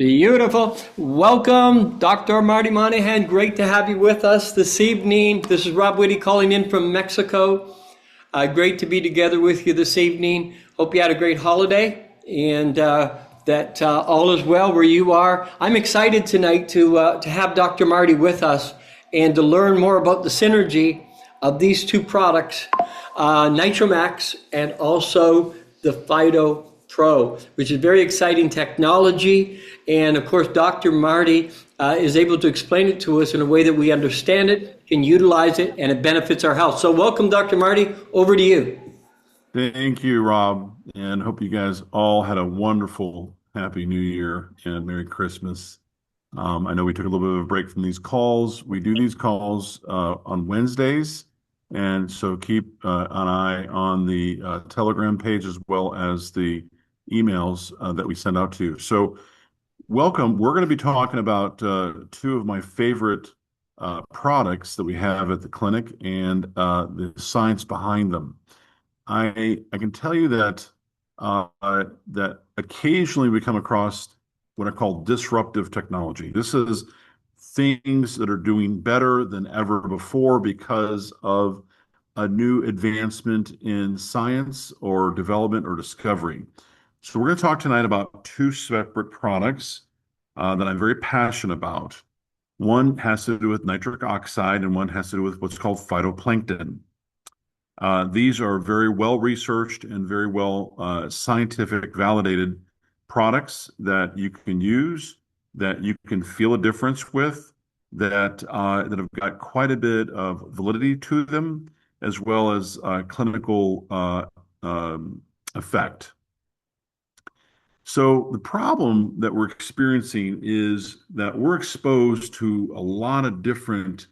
Beautiful. Welcome, Dr. Marty Monahan. Great to have you with us this evening. This is Rob Whitty calling in from Mexico. Great to be together with you this evening. Hope you had a great holiday and that all is well where you are. I'm excited tonight to have Dr. Marty with us and to learn more about the synergy of these two products, Nitro Maxx and also the Phyto Pro, which is very exciting technology. And of course, Dr. Marty is able to explain it to us in a way that we understand it, can utilize it, and it benefits our health. So welcome, Dr. Marty. Over to you. Thank you, Rob, and hope you guys all had a wonderful, happy New Year and Merry Christmas. I know we took a little bit of a break from these calls. We do these calls on Wednesdays, and so keep an eye on the Telegram page as well as the emails that we send out to you. So welcome. We're going to be talking about two of my favorite products that we have at the clinic and the science behind them. I can tell you that that occasionally we come across what I call disruptive technology. This is things that are doing better than ever before because of a new advancement in science or development or discovery. So we're going to talk tonight about two separate products that I'm very passionate about. One has to do with nitric oxide and one has to do with what's called phytoplankton. These are very well researched and very well scientific validated products that you can use, that you can feel a difference with, that have got quite a bit of validity to them, as well as clinical effect. So the problem that we're experiencing is that we're exposed to a lot of different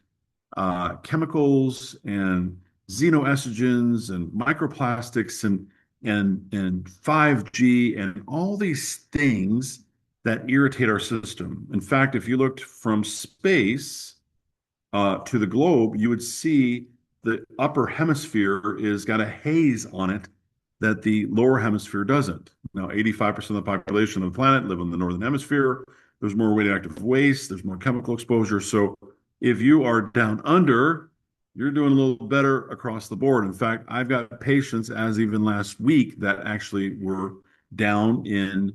chemicals and xenoestrogens and microplastics and 5G and all these things that irritate our system. In fact, if you looked from space to the globe, you would see the upper hemisphere is got a haze on it that the lower hemisphere doesn't. Now, 85% of the population of the planet live in the northern hemisphere. There's more radioactive waste, there's more chemical exposure. So if you are down under, you're doing a little better across the board. In fact, I've got patients as even last week that actually were down in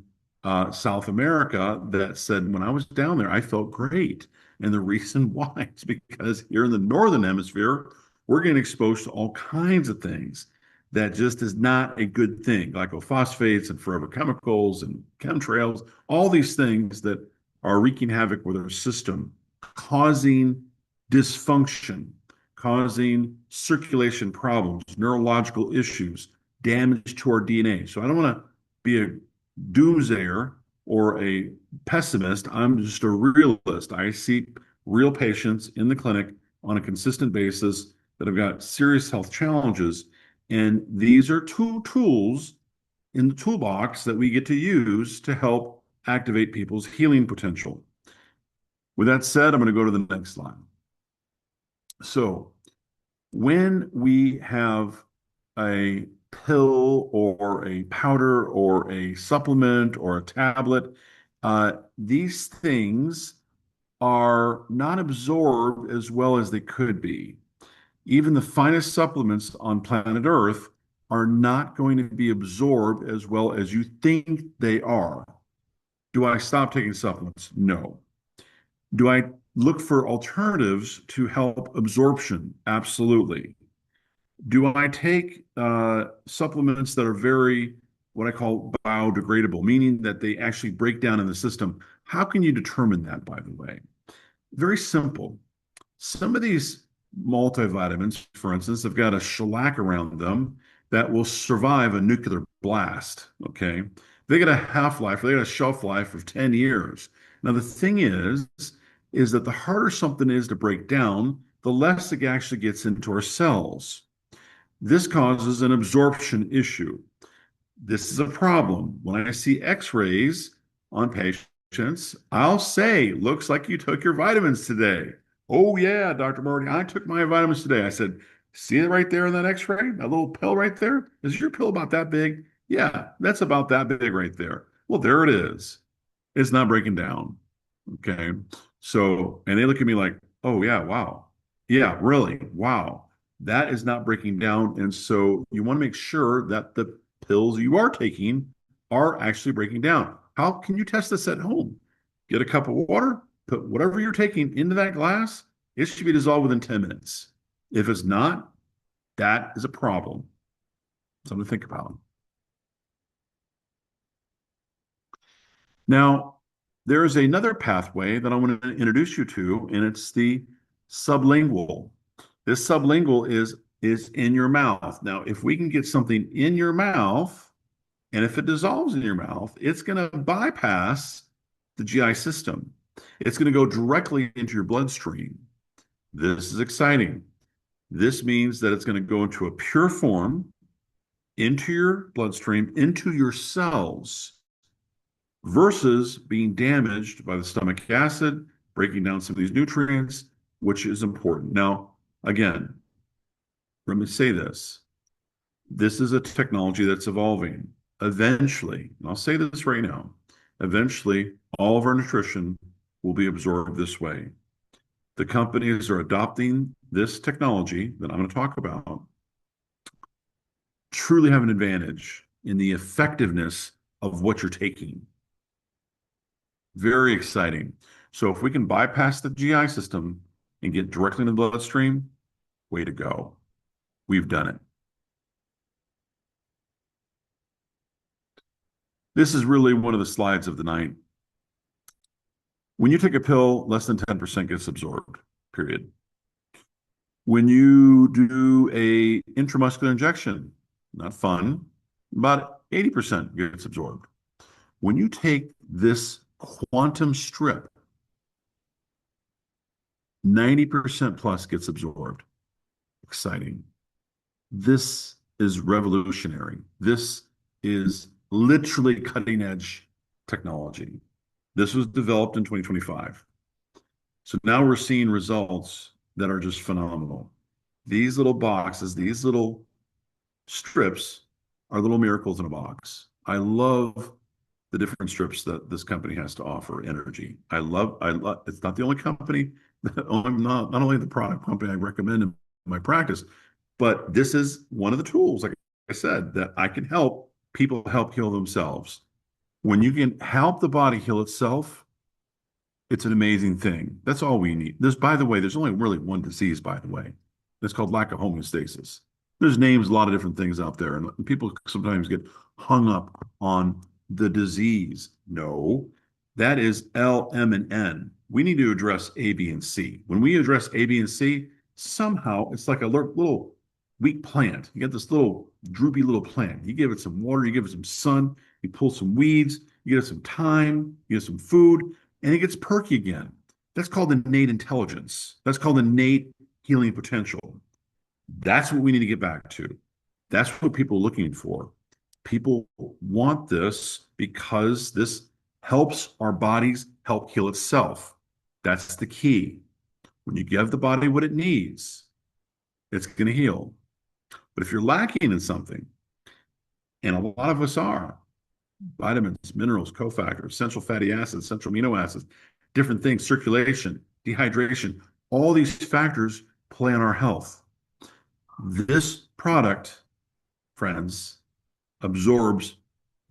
South America that said, when I was down there, I felt great. And the reason why is because here in the northern hemisphere, we're getting exposed to all kinds of things that just is not a good thing, glycophosphates and forever chemicals and chemtrails, all these things that are wreaking havoc with our system, causing dysfunction, causing circulation problems, neurological issues, damage to our DNA. So I don't want to be a doomsayer or a pessimist. I'm just a realist. I see real patients in the clinic on a consistent basis that have got serious health challenges. And these are two tools in the toolbox that we get to use to help activate people's healing potential. With that said, I'm going to go to the next slide. So when we have a pill or a powder or a supplement or a tablet, these things are not absorbed as well as they could be. Even the finest supplements on planet Earth are not going to be absorbed as well as you think they are. Do I stop taking supplements? No. Do I look for alternatives to help absorption? Absolutely. Do I take supplements that are very, what I call biodegradable, meaning that they actually break down in the system? How can you determine that, by the way? Very simple. Some of these multivitamins, for instance, have got a shellac around them that will survive a nuclear blast. Okay. They get a half-life, or they get a shelf life of 10 years. Now, the thing is that the harder something is to break down, the less it actually gets into our cells. This causes an absorption issue. This is a problem. When I see x-rays on patients, I'll say, looks like you took your vitamins today. Oh, yeah, Dr. Marty, I took my vitamins today. I said, see it right there in that x-ray? That little pill right there? Is your pill about that big? Yeah, that's about that big right there. Well, there it is. It's not breaking down. Okay. So, and they look at me like, oh, yeah, wow. Yeah, really. Wow. That is not breaking down. And so you want to make sure that the pills you are taking are actually breaking down. How can you test this at home? Get a cup of water, put whatever you're taking into that glass. It should be dissolved within 10 minutes. If it's not, that is a problem. Something to think about. Now, there is another pathway that I want to introduce you to, and it's the sublingual. This sublingual is in your mouth. Now, if we can get something in your mouth, and if it dissolves in your mouth, it's going to bypass the GI system. It's going to go directly into your bloodstream. This is exciting. This means that it's going to go into a pure form into your bloodstream, into your cells versus being damaged by the stomach acid, breaking down some of these nutrients, which is important. Now, again, let me say this. This is a technology that's evolving. Eventually, and I'll say this right now, eventually all of our nutrition will be absorbed this way. The companies are adopting this technology that I'm going to talk about, truly have an advantage in the effectiveness of what you're taking. Very exciting. So if we can bypass the GI system and get directly in the bloodstream, way to go. We've done it. This is really one of the slides of the night. When you take a pill, less than 10% gets absorbed, period. When you do a intramuscular injection, not fun, about 80% gets absorbed. When you take this quantum strip, 90% plus gets absorbed. Exciting. This is revolutionary. This is literally cutting edge technology. This was developed in 2025. So now we're seeing results that are just phenomenal. These little boxes, these little strips are little miracles in a box. I love the different strips that this company has to offer, NRG. I love, it's not the only company, I'm not only the product company I recommend in my practice, but this is one of the tools, like I said, that I can help people help heal themselves. When you can help the body heal itself, it's an amazing thing. That's all we need. By the way, there's only really one disease, by the way. It's called lack of homeostasis. There's names, a lot of different things out there, and people sometimes get hung up on the disease. No, that is L, M, and N. We need to address A, B, and C. When we address A, B, and C, somehow it's like a little weak plant. You get this little droopy little plant. You give it some water, you give it some sun, you pull some weeds, you give it some time, you give it some food, and it gets perky again. That's called innate intelligence. That's called innate healing potential. That's what we need to get back to. That's what people are looking for. People want this because this helps our bodies help heal itself. That's the key. When you give the body what it needs, it's going to heal. But if you're lacking in something, and a lot of us are, vitamins, minerals, cofactors, essential fatty acids, essential amino acids, different things, circulation, dehydration, all these factors play on our health. This product, friends, absorbs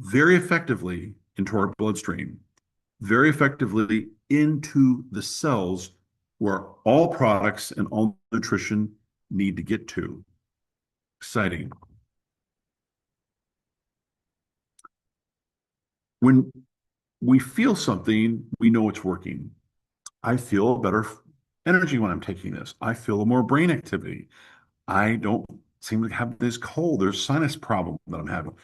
very effectively into our bloodstream, very effectively into the cells where all products and all nutrition need to get to. Exciting. When we feel something, we know it's working. I feel better energy when I'm taking this. I feel more brain activity. I don't seem to have this cold. There's sinus problem that I'm having.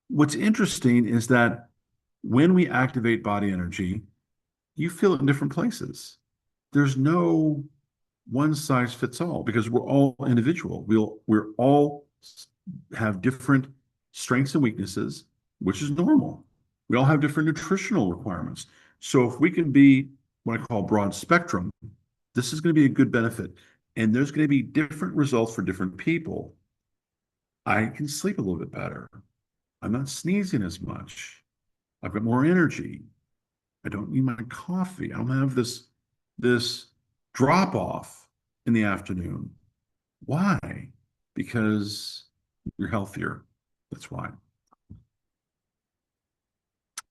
What's interesting is that when we activate body energy, you feel it in different places. There's no one size fits all because we're all individual. We're all have different strengths and weaknesses, which is normal. We all have different nutritional requirements. So if we can be what I call broad spectrum, this is going to be a good benefit. And there's going to be different results for different people. I can sleep a little bit better. I'm not sneezing as much. I've got more energy. I don't need my coffee. I don't have this drop off in the afternoon. Why? Because you're healthier. That's why.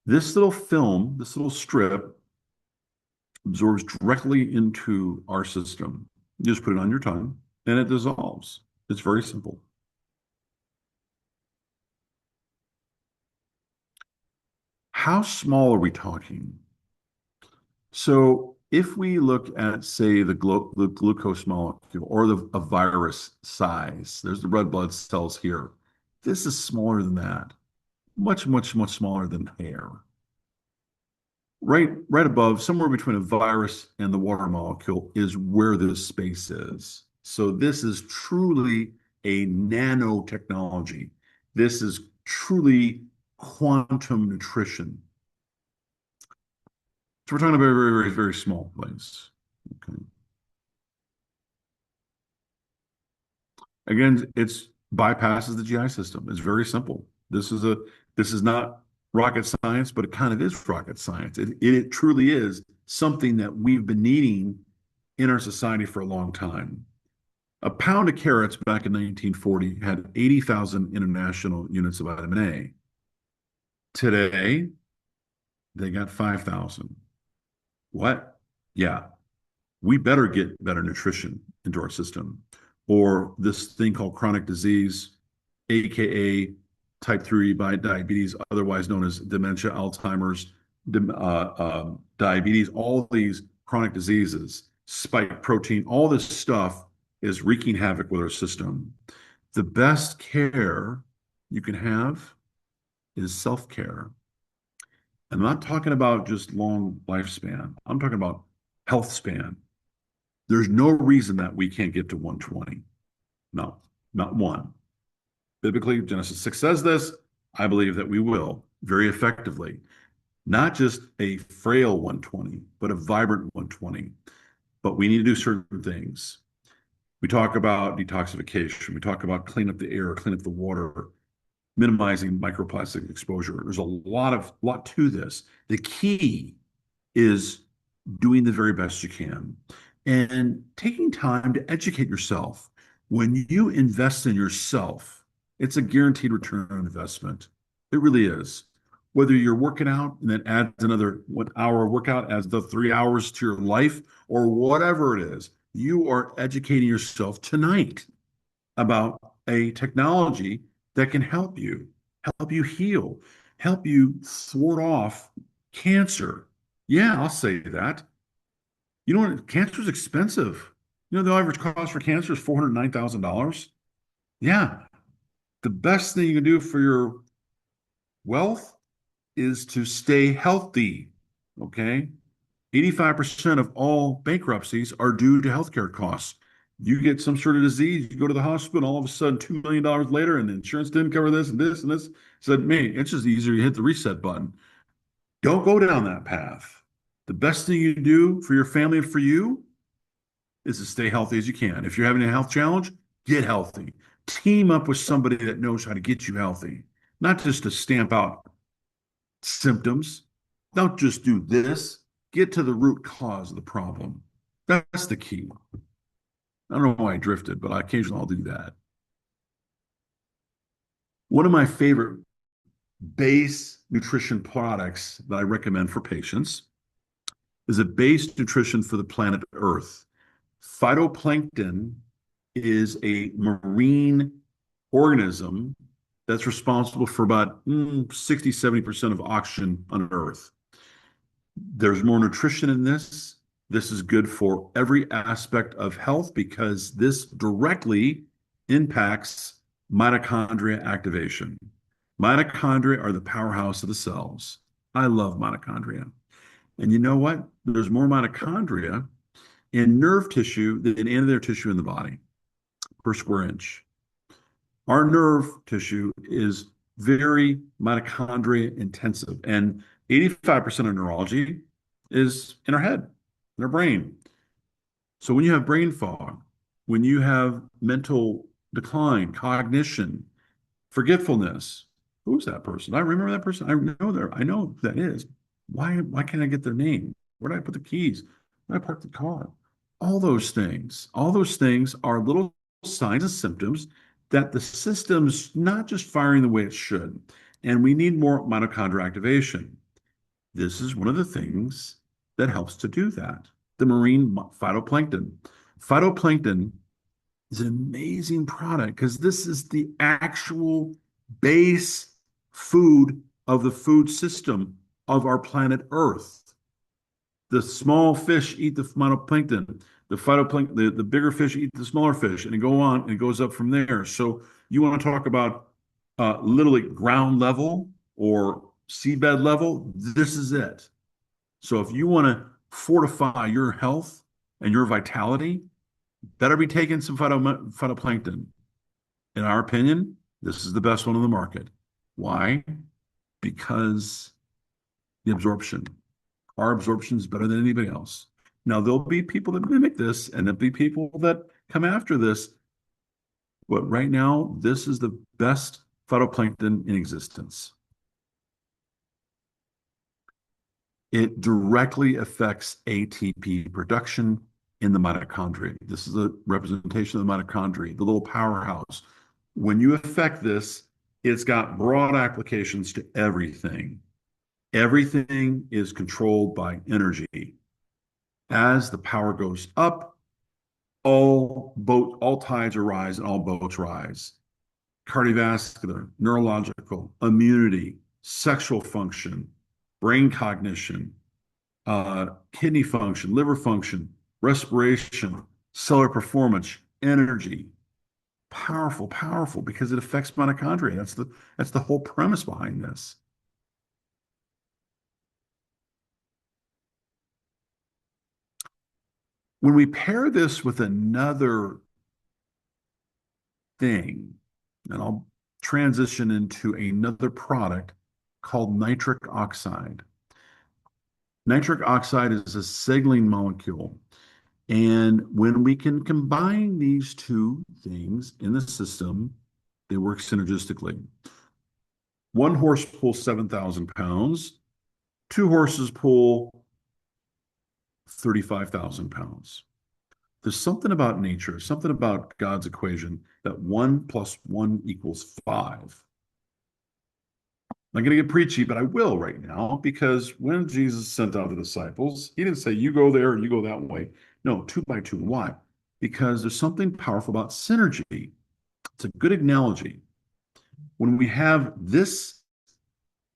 This little film, this little strip, absorbs directly into our system. You just put it on your tongue and it dissolves. It's very simple. How small are we talking? So if we look at, say, the glucose molecule or a virus size, there's the red blood cells here. This is smaller than that, much, much, much smaller than hair. Right above, somewhere between a virus and the water molecule is where this space is. So this is truly a nanotechnology. This is truly quantum nutrition. So we're talking about a very, very, very small place. Okay. Again, it's bypasses the GI system. It's very simple. This is not rocket science, but it kind of is rocket science. It truly is something that we've been needing in our society for a long time. A pound of carrots back in 1940 had 80,000 international units of vitamin A. Today, they got 5,000. What? Yeah, we better get better nutrition into our system, or this thing called chronic disease, aka type 3 diabetes, otherwise known as dementia, Alzheimer's, diabetes, all these chronic diseases, spike protein, all this stuff is wreaking havoc with our system. The best care you can have is self-care. I'm not talking about just long lifespan. I'm talking about health span. There's no reason that we can't get to 120. No, not one. Biblically, Genesis 6 says this. I believe that we will very effectively. Not just a frail 120, but a vibrant 120. But we need to do certain things. We talk about detoxification. We talk about clean up the air, clean up the water, minimizing microplastic exposure. There's a lot to this. The key is doing the very best you can and taking time to educate yourself. When you invest in yourself, it's a guaranteed return on investment. It really is. Whether you're working out and then adds another 1 hour workout, adds the 3 hours to your life, or whatever it is, you are educating yourself tonight about a technology that can help you heal, help you thwart off cancer. Yeah, I'll say that. You know what? Cancer is expensive. You know, the average cost for cancer is $409,000. Yeah. The best thing you can do for your wealth is to stay healthy. Okay. 85% of all bankruptcies are due to healthcare costs. You get some sort of disease, you go to the hospital, all of a sudden $2 million later, and the insurance didn't cover this and this and this. Said, man, it's just easier to hit the reset button. Don't go down that path. The best thing you do for your family and for you is to stay healthy as you can. If you're having a health challenge, get healthy. Team up with somebody that knows how to get you healthy, not just to stamp out symptoms. Don't just do this. Get to the root cause of the problem. That's the key. I don't know why I drifted, but occasionally I'll do that. One of my favorite base nutrition products that I recommend for patients is a base nutrition for the planet Earth. Phytoplankton is a marine organism that's responsible for about 60, 70% of oxygen on Earth. There's more nutrition in this. This is good for every aspect of health because this directly impacts mitochondria activation. Mitochondria are the powerhouse of the cells. I love mitochondria. And you know what? There's more mitochondria in nerve tissue than in any other tissue in the body per square inch. Our nerve tissue is very mitochondria intensive, and 85% of neurology is in our head, in our brain. So when you have brain fog, when you have mental decline, cognition, forgetfulness, who's that person? I remember that person. I know who that is. Why can't I get their name? Where did I put the keys? Where did I park the car? All those things are little signs and symptoms that the system's not just firing the way it should. And we need more mitochondrial activation. This is one of the things that helps to do that. The marine phytoplankton. Phytoplankton is an amazing product because this is the actual base food of the food system of our planet Earth. The small fish eat the phytoplankton. The bigger fish eat the smaller fish, and it go on and it goes up from there. So you want to talk about literally ground level or seabed level, this is it. So if you want to fortify your health and your vitality, better be taking some phytoplankton. In our opinion, this is the best one on the market. Why? Because the absorption. Our absorption is better than anybody else. Now, there'll be people that mimic this, and there'll be people that come after this. But right now, this is the best phytoplankton in existence. It directly affects ATP production in the mitochondria. This is a representation of the mitochondria, the little powerhouse. When you affect this, it's got broad applications to everything. Everything is controlled by energy. As the power goes up, all tides rise and all boats rise. Cardiovascular, neurological, immunity, sexual function, brain cognition, kidney function, liver function, respiration, cellular performance, energy. Powerful, powerful, because it affects mitochondria. That's the whole premise behind this. When we pair this with another thing, and I'll transition into another product called nitric oxide. Nitric oxide is a signaling molecule. And when we can combine these two things in the system, they work synergistically. One horse pulls 7,000 pounds, two horses pull 35,000 pounds. There's something about nature, something about God's equation that 1 + 1 = 5. I'm going to get preachy, but I will right now because when Jesus sent out the disciples, he didn't say, you go there or you go that way. No, 2 by 2. Why? Because there's something powerful about synergy. It's a good analogy. When we have this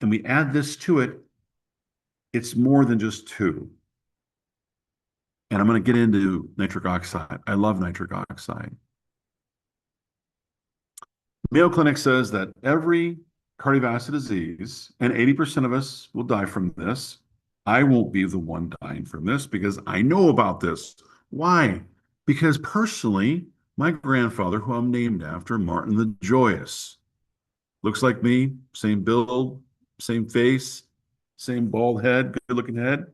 and we add this to it, it's more than just two. And I'm going to get into nitric oxide. I love nitric oxide. Mayo Clinic says that every cardiovascular disease, and 80% of us will die from this. I won't be the one dying from this because I know about this. Why? Because personally, my grandfather, who I'm named after, Martin the Joyous, looks like me, same build, same face, same bald head, good looking head.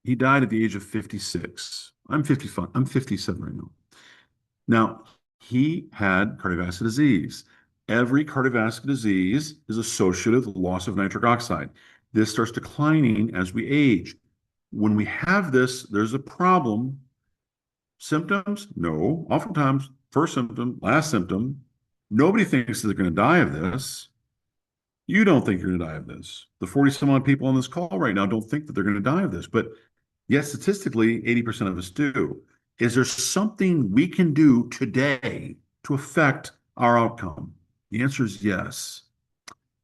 He died at the age of 56. I'm 55. I'm 57 right now. Now, he had cardiovascular disease. Every cardiovascular disease is associated with loss of nitric oxide. This starts declining as we age. When we have this, there's a problem. Symptoms? No. Oftentimes, first symptom, last symptom. Nobody thinks that they're going to die of this. You don't think you're going to die of this. The 40 some odd people on this call right now don't think that they're going to die of this. But yet, statistically, 80% of us do. Is there something we can do today to affect our outcome? The answer is yes.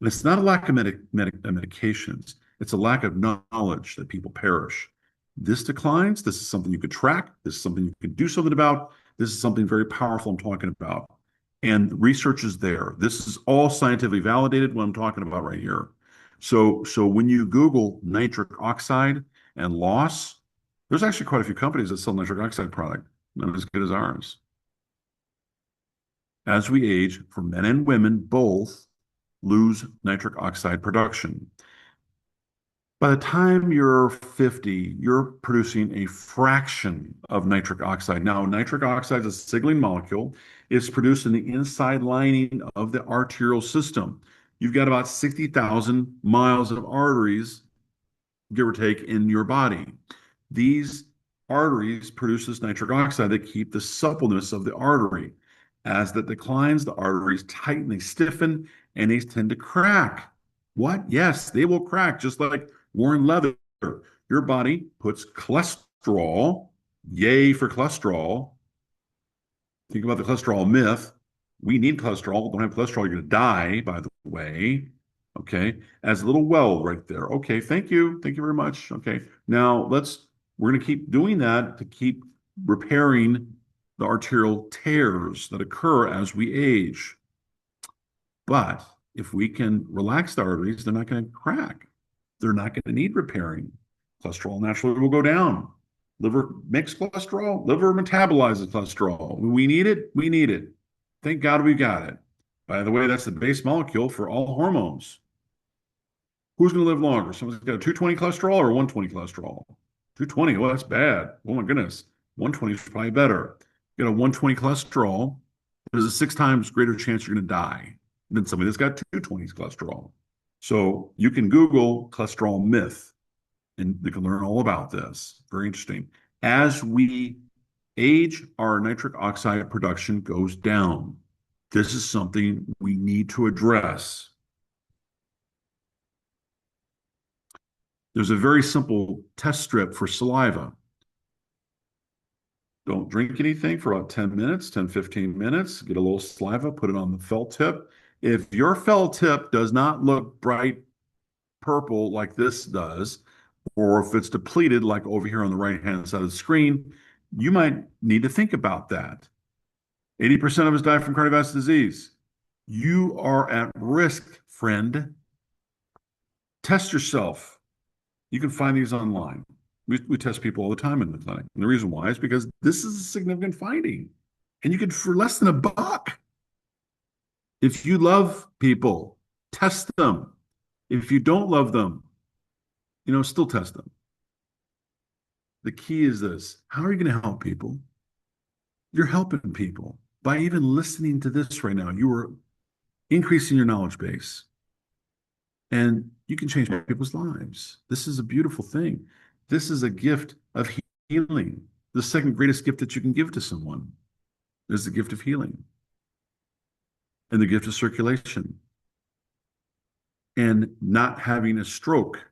And it's not a lack of medications. It's a lack of knowledge that people perish. This declines. This is something you could track. This is something you could do something about. This is something very powerful I'm talking about. And research is there. This is all scientifically validated what I'm talking about right here. So when you Google nitric oxide and loss, there's actually quite a few companies that sell nitric oxide product, not as good as ours. As we age, for men and women, both lose nitric oxide production. By the time you're 50, you're producing a fraction of nitric oxide. Now, nitric oxide is a signaling molecule. It's produced in the inside lining of the arterial system. You've got about 60,000 miles of arteries, give or take, in your body. These arteries produce this nitric oxide that keep the suppleness of the artery. As that declines, the arteries tighten, they stiffen, and they tend to crack. What? Yes, they will crack, just like worn leather. Your body puts cholesterol, yay for cholesterol. Think about the cholesterol myth. We need cholesterol. Don't have cholesterol, you're going to die, by the way. Okay. As a little well right there. Okay. Thank you. Thank you very much. Okay. Now we're going to keep doing that to keep repairing the arterial tears that occur as we age. But if we can relax the arteries, they're not going to crack. They're not going to need repairing. Cholesterol naturally will go down. Liver makes cholesterol. Liver metabolizes cholesterol. When we need it, we need it. Thank God we got it. By the way, that's the base molecule for all hormones. Who's going to live longer? Someone's got a 220 cholesterol or 120 cholesterol? 220, well, that's bad. Oh my goodness. 120 is probably better. You got a 120 cholesterol, there's a 6 times greater chance you're going to die than somebody that's got 220 cholesterol. So you can Google cholesterol myth and you can learn all about this. Very interesting. As we age, our nitric oxide production goes down. This is something we need to address. There's a very simple test strip for saliva. Don't drink anything for about 10 minutes, 10, 15 minutes. Get a little saliva, put it on the felt tip. If your felt tip does not look bright purple like this does, or if it's depleted like over here on the right-hand side of the screen, you might need to think about that. 80% of us die from cardiovascular disease. You are at risk, friend. Test yourself. You can find these online. We test people all the time in the clinic. And the reason why is because this is a significant finding. And you can, for less than $1. If you love people, test them. If you don't love them, still test them. The key is this. How are you going to help people? You're helping people. By even listening to this right now, you are increasing your knowledge base. And you can change people's lives. This is a beautiful thing. This is a gift of healing. The second greatest gift that you can give to someone is the gift of healing and the gift of circulation and not having a stroke.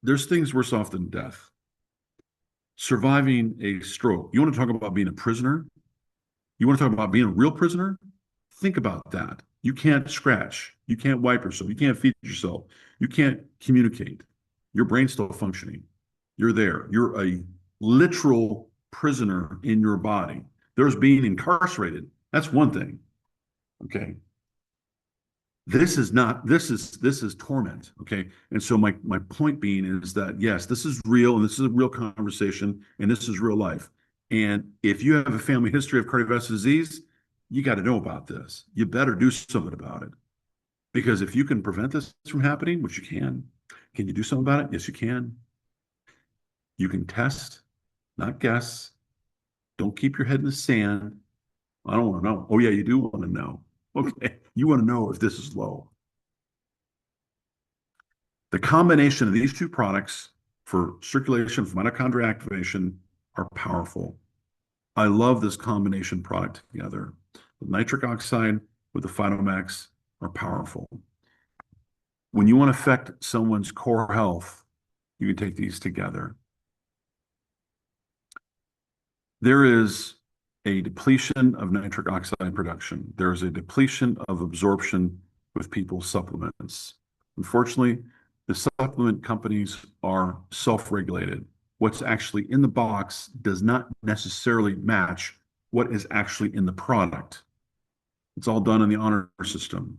There's things worse off than death. Surviving a stroke. You want to talk about being a prisoner? You want to talk about being a real prisoner? Think about that. You can't scratch. You can't wipe yourself. You can't feed yourself. You can't communicate. Your brain's still functioning. You're there. You're a literal prisoner in your body. There's being incarcerated. That's one thing. Okay. This is torment. Okay. And so my point being is that, yes, this is real and this is a real conversation and this is real life. And if you have a family history of cardiovascular disease, you got to know about this. You better do something about it. Because if you can prevent this from happening, which you can you do something about it? Yes, you can. You can test, not guess. Don't keep your head in the sand. I don't want to know. Oh, yeah, you do want to know. Okay. You want to know if this is low. The combination of these two products for circulation, for mitochondrial activation, are powerful. I love this combination product together. The nitric oxide with the Phyto Maxx are powerful. When you want to affect someone's core health, you can take these together. There is a depletion of nitric oxide production. There is a depletion of absorption with people's supplements. Unfortunately, the supplement companies are self-regulated. What's actually in the box does not necessarily match what is actually in the product. It's all done in the honor system.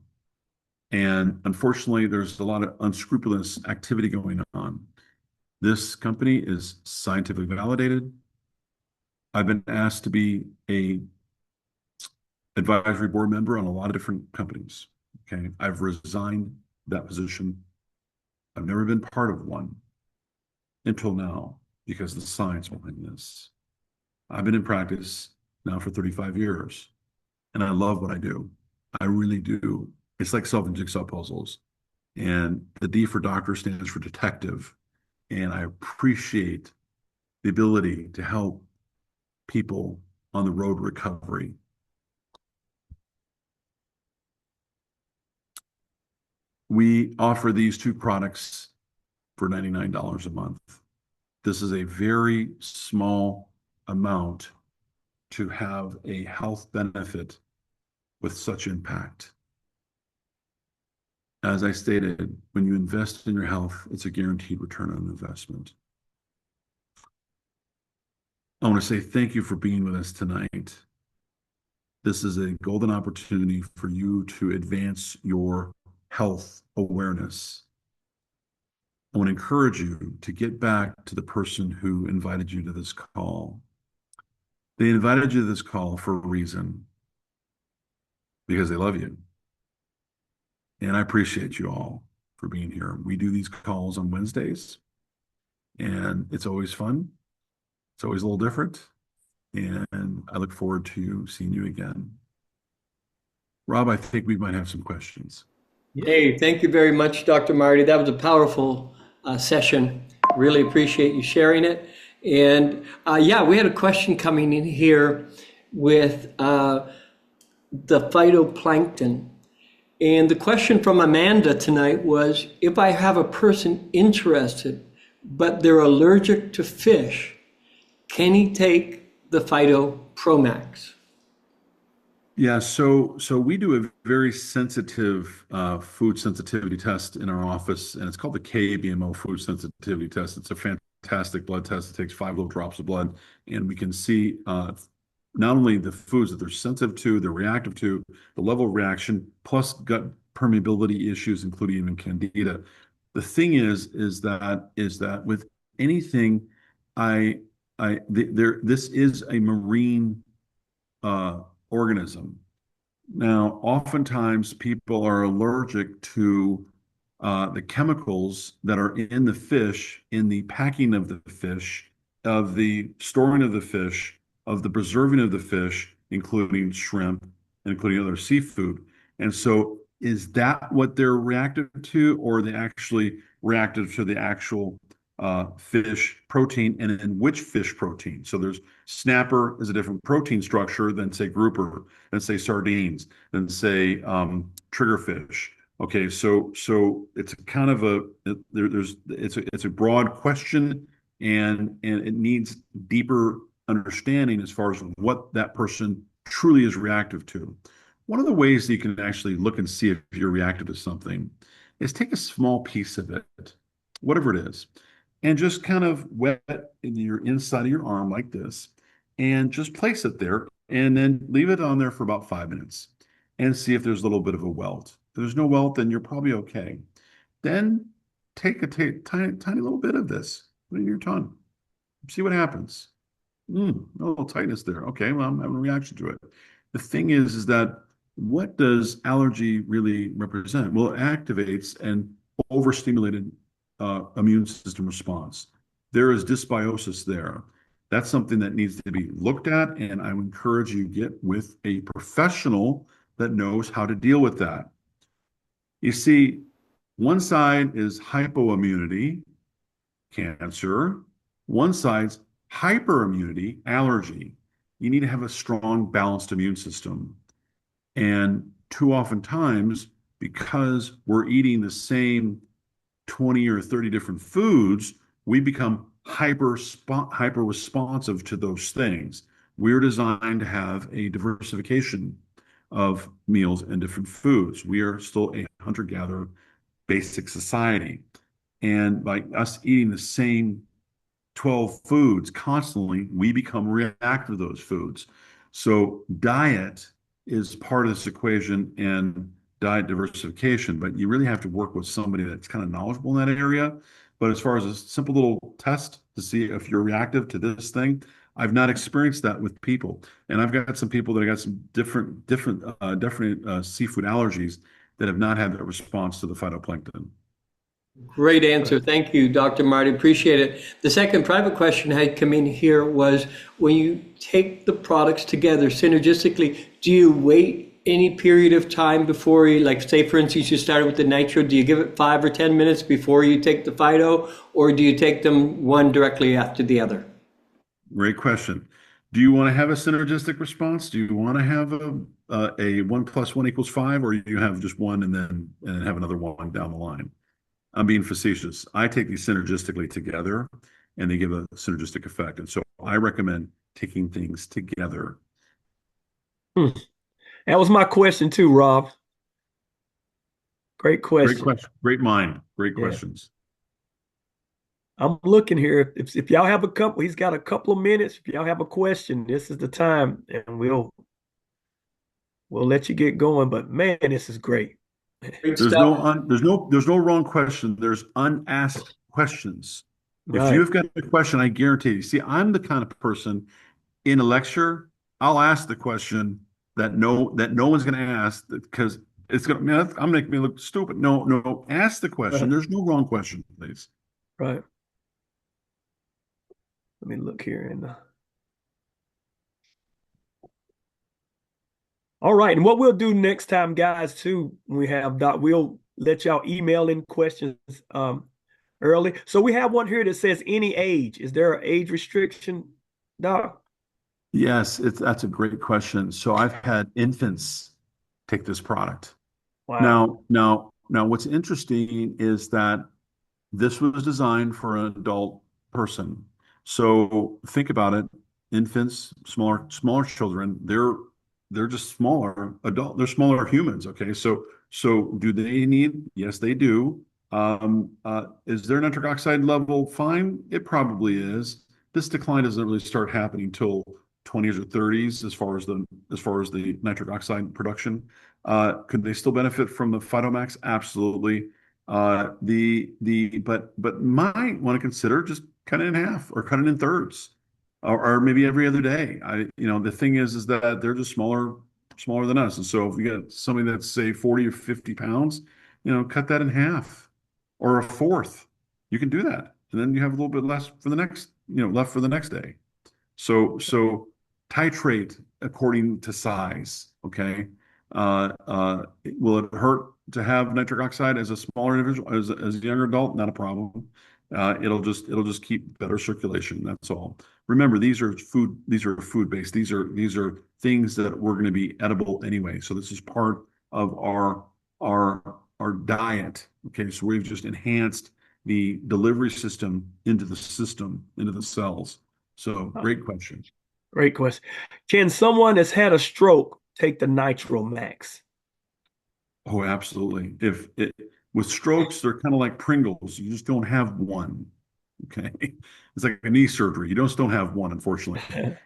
And unfortunately, there's a lot of unscrupulous activity going on. This company is scientifically validated. I've been asked to be a advisory board member on a lot of different companies. Okay. I've resigned that position. I've never been part of one until now because of the science behind this. I've been in practice now for 35 years and I love what I do. I really do. It's like solving jigsaw puzzles. And the D for doctor stands for detective. And I appreciate the ability to help people on the road to recovery. We offer these two products for $99 a month. This is a very small amount to have a health benefit with such impact. As I stated, when you invest in your health, it's a guaranteed return on investment. I want to say thank you for being with us tonight. This is a golden opportunity for you to advance your health awareness. I want to encourage you to get back to the person who invited you to this call. They invited you to this call for a reason, because they love you. And I appreciate you all for being here. We do these calls on Wednesdays, and it's always fun. It's always a little different. And I look forward to seeing you again. Rob, I think we might have some questions. Hey, thank you very much, Dr. Marty. That was a powerful session. Really appreciate you sharing it. And yeah, we had a question coming in here with the phytoplankton. And the question from Amanda tonight was, if I have a person interested, but they're allergic to fish, can he take the Phyto Pro Max? Yeah, so we do a very sensitive food sensitivity test in our office, and it's called the KBMO food sensitivity test. It's a fantastic blood test. It takes 5 little drops of blood, and we can see not only the foods that they're sensitive to, they're reactive to, the level of reaction, plus gut permeability issues, including even candida. The thing is that with anything, this is a marine organism. Now, oftentimes people are allergic to the chemicals that are in the fish, in the packing of the fish, of the storing of the fish, of the preserving of the fish, including shrimp, including other seafood. And so is that what they're reactive to, or are they actually reactive to the actual fish protein, and in which fish protein? So there's snapper is a different protein structure than say grouper, than say sardines, than say triggerfish. Okay, so it's a kind of it's a broad question, and it needs deeper understanding as far as what that person truly is reactive to. One of the ways that you can actually look and see if you're reactive to something is take a small piece of it, whatever it is, and just kind of wet in your inside of your arm like this, and just place it there, and then leave it on there for about 5 minutes and see if there's a little bit of a welt. If there's no welt, then you're probably okay. Then take a tiny little bit of this, put it in your tongue, see what happens. A little tightness there. Okay, well, I'm having a reaction to it. The thing is that what does allergy really represent? Well, it activates an overstimulated immune system response. There is dysbiosis there. That's something that needs to be looked at, and I would encourage you to get with a professional that knows how to deal with that. You see, one side is hypoimmunity, cancer. One side's hyperimmunity, allergy. You need to have a strong, balanced immune system. And too often times, because we're eating the same 20 or 30 different foods, we become hyper responsive to those things. We're designed to have a diversification of meals and different foods. We are still a hunter-gatherer basic society. And by us eating the same 12 foods constantly, we become reactive to those foods. So diet is part of this equation, and diet diversification, but you really have to work with somebody that's kind of knowledgeable in that area. But as far as a simple little test to see if you're reactive to this thing, I've not experienced that with people. And I've got some people that have got some different seafood allergies that have not had that response to the phytoplankton. Great answer. Thank you, Dr. Marty. Appreciate it. The second private question had come in here was, when you take the products together synergistically, do you wait any period of time before you, like say for instance, you started with the Nitro, do you give it 5 or 10 minutes before you take the Phyto, or do you take them one directly after the other? Great question. Do you want to have a synergistic response? Do you want to have a 1 + 1 = 5, or you have just one and have another one down the line? I'm being facetious. I take these synergistically together, and they give a synergistic effect. And so I recommend taking things together. Hmm. That was my question too, Rob. Great Great question. question. Great mind. Great Yeah. questions. I'm looking here. If y'all have a couple, he's got a couple of minutes. If y'all have a question, this is the time, and we'll let you get going. But man, this is great. Great There's stuff. no wrong question. There's unasked questions. If Right. you've got a question, I guarantee you. See, I'm the kind of person in a lecture, I'll ask the question that no one's going to ask because it's going to, man, I'm making me look stupid. No, no, ask the question. Right. There's no wrong question, please. Right. Let me look here and all right. And what we'll do next time, guys, too, when we have Doc, we'll let y'all email in questions early. So we have one here that says any age. Is there an age restriction, Doc? Yes, that's a great question. So I've had infants take this product. Wow. Now, what's interesting is that this was designed for an adult person. So think about it. Infants, smaller children, they're just smaller adult, they're smaller humans. Okay. So do they need? Yes, they do. Is their nitric oxide level fine? It probably is. This decline doesn't really start happening till 20s or 30s as far as the nitric oxide production. Could they still benefit from the Phytomax? Absolutely. But might want to consider just cut it in half or cut it in thirds, or maybe every other day. The thing is that they're just smaller than us. And so if you got somebody that's say 40 or 50 pounds, cut that in half or a fourth. You can do that. And then you have a little bit less for the next, left for the next day. So titrate according to size. Okay. Will it hurt to have nitric oxide as a smaller individual, as a younger adult? Not a problem. It'll just keep better circulation. That's all. Remember, these are food based. These are things that we're going to be edible anyway. So this is part of our diet. Okay, so we've just enhanced the delivery system into the cells. So great question. Great question. Can someone that's had a stroke take the Nitro Maxx? Oh, absolutely. With strokes, they're kind of like Pringles. You just don't have one. Okay. It's like a knee surgery. You just don't have one, unfortunately.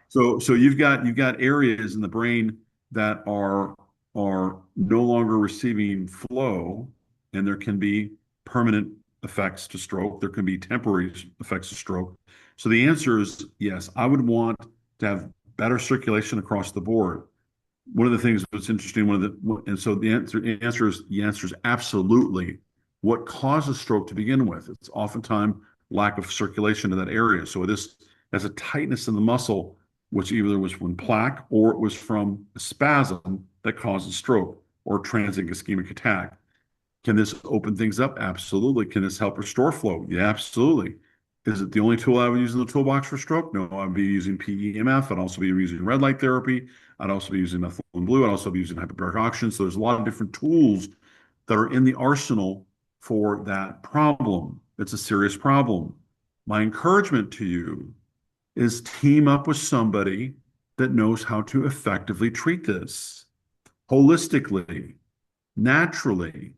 So you've got areas in the brain that are no longer receiving flow, and there can be permanent effects to stroke. There can be temporary effects to stroke. So the answer is yes. I would want to have better circulation across the board. One of the things that's interesting, and so the answer is absolutely. What causes stroke to begin with? It's oftentimes lack of circulation to that area. So this has a tightness in the muscle, which either was from plaque or it was from a spasm that causes stroke or transient ischemic attack. Can this open things up? Absolutely. Can this help restore flow? Yeah, absolutely. Is it the only tool I would use in the toolbox for stroke? No, I'd be using PEMF. I'd also be using red light therapy. I'd also be using methylene blue. I'd also be using hyperbaric oxygen. So there's a lot of different tools that are in the arsenal for that problem. It's a serious problem. My encouragement to you is team up with somebody that knows how to effectively treat this holistically, naturally.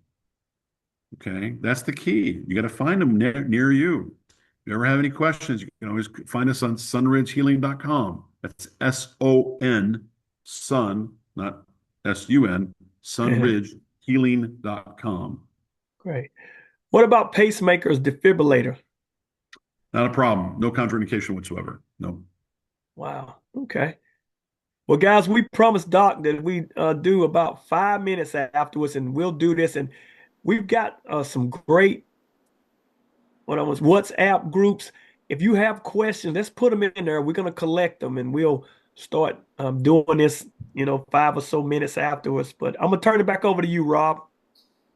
Okay, that's the key. You got to find them near you. If you ever have any questions, you can always find us on sunridgehealing.com. That's SON, sun, not SUN, sunridgehealing.com. Great. What about pacemakers, defibrillator? Not a problem. No contraindication whatsoever. No. Wow. Okay. Well, guys, we promised Doc that we do about 5 minutes afterwards, and we'll do this. And we've got some great WhatsApp groups. If you have questions, let's put them in there. We're going to collect them, and we'll start doing this, 5 or so minutes afterwards. But I'm gonna turn it back over to you, Rob.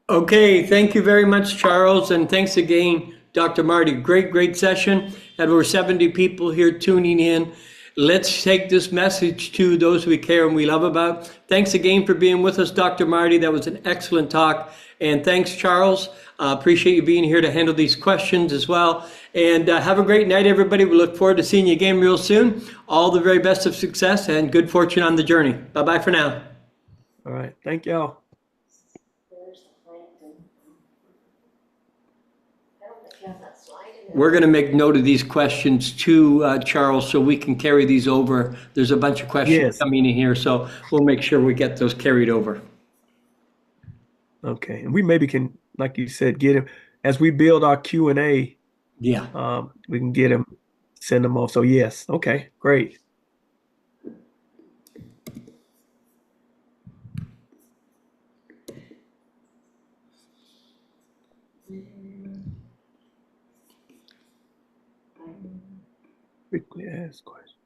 Okay, thank you very much, Charles, and thanks again, Dr. Marty. Great session. Had over 70 people here tuning in. Let's take this message to those we care and we love about. Thanks again for being with us, Dr. Marty. That was an excellent talk. And thanks, Charles. Appreciate you being here to handle these questions as well. And have a great night, everybody. We look forward to seeing you again real soon. All the very best of success and good fortune on the journey. Bye-bye for now. All right. Thank y'all. We're going to make note of these questions too, Charles, so we can carry these over. There's a bunch of questions Yes. coming in here, so we'll make sure we get those carried over. Okay. And we maybe can, like you said, get him as we build our Q&A. Yeah. We can get him, send them off. So yes. Okay. Great. Quickly ask questions.